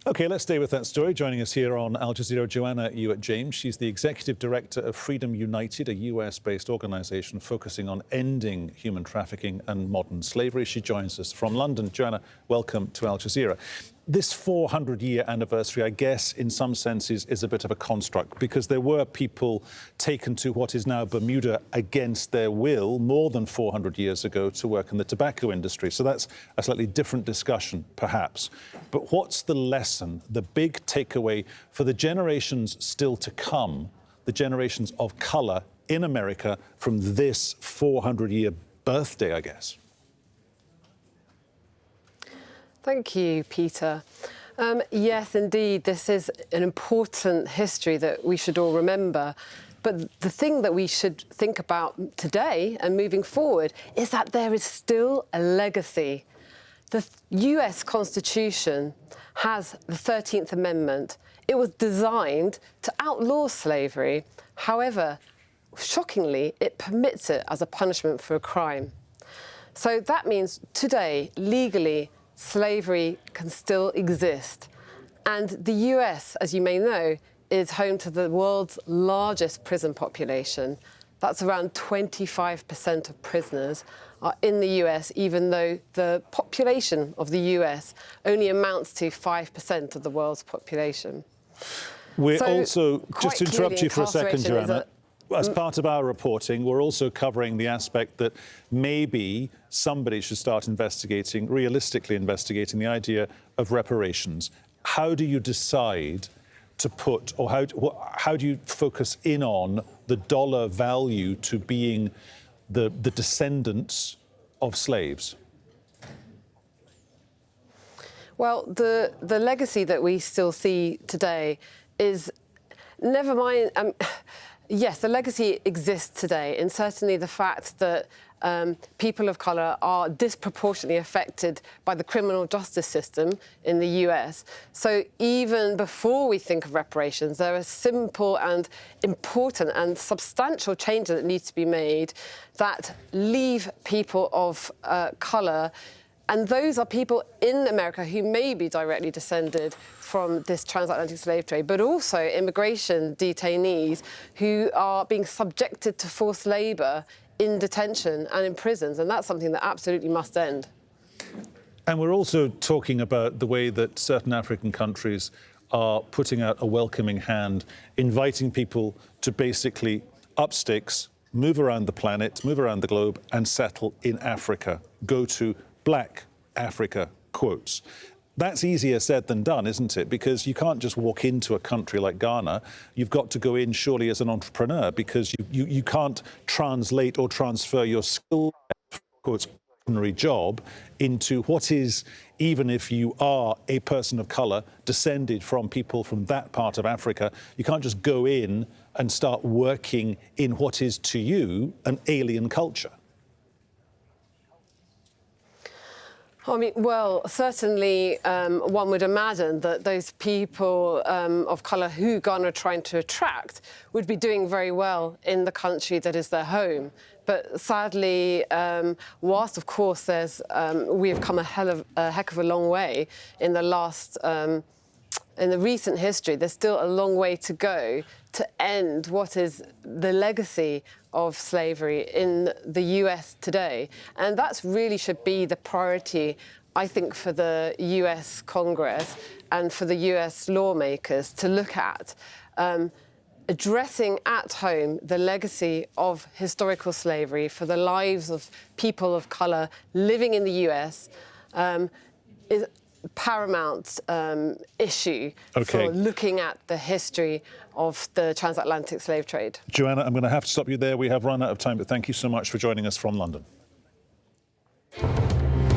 OK, let's stay with that story. Joining us here on Al Jazeera, Joanna Ewart-James. She's the Executive Director of Freedom United, a US-based organisation focusing on ending human trafficking and modern slavery. She joins us from London. Joanna, welcome to Al Jazeera. This 400-year anniversary, I guess, in some senses, is a bit of a construct because there were people taken to what is now Bermuda against their will more than 400 years ago to work in the tobacco industry. So that's a slightly different discussion, perhaps. But what's the lesson, the big takeaway for the generations still to come, the generations of colour in America from this 400-year birthday, I guess? Thank you, Peter. Yes, indeed, this is an important history that we should all remember. But the thing that we should think about today and moving forward is that there is still a legacy. The US Constitution has the 13th Amendment. It was designed to outlaw slavery. However, shockingly, it permits it as a punishment for a crime. So that means today, legally, slavery can still exist. And the US, as you may know, is home to the world's largest prison population. That's around 25% of prisoners are in the US, even though the population of the US only amounts to 5% of the world's population. We're also, just to interrupt you for a second, Joanna, as part of our reporting, we're also covering the aspect that maybe somebody should start investigating, realistically investigating, the idea of reparations. How do you decide to put, or how do you focus in on the dollar value to being the descendants of slaves? Well, the legacy that we still see today is, never mind. Yes, the legacy exists today, and certainly the fact that people of colour are disproportionately affected by the criminal justice system in the US. So even before we think of reparations, there are simple and important and substantial changes that need to be made that leave people of colour. And those are people in America who may be directly descended from this transatlantic slave trade, but also immigration detainees who are being subjected to forced labour in detention and in prisons. And that's something that absolutely must end. And we're also talking about the way that certain African countries are putting out a welcoming hand, inviting people to basically up sticks, move around the planet, move around the globe, and settle in Africa. Go to Black Africa, quotes. That's easier said than done, isn't it? Because you can't just walk into a country like Ghana. You've got to go in surely as an entrepreneur, because you can't translate or transfer your skill, quotes, ordinary job into what is, even if you are a person of colour descended from people from that part of Africa, you can't just go in and start working in what is to you an alien culture. I mean, well, certainly one would imagine that those people of colour who Ghana are trying to attract would be doing very well in the country that is their home. But sadly, whilst, of course, we have come a heck of a long way in the recent history, there's still a long way to go to end what is the legacy of slavery in the US today. And that really should be the priority, I think, for the US Congress and for the US lawmakers to look at. Addressing at home the legacy of historical slavery for the lives of people of colour living in the US is paramount issue for looking at the history of the transatlantic slave trade. Joanna, I'm going to have to stop you there. We have run out of time, but thank you so much for joining us from London.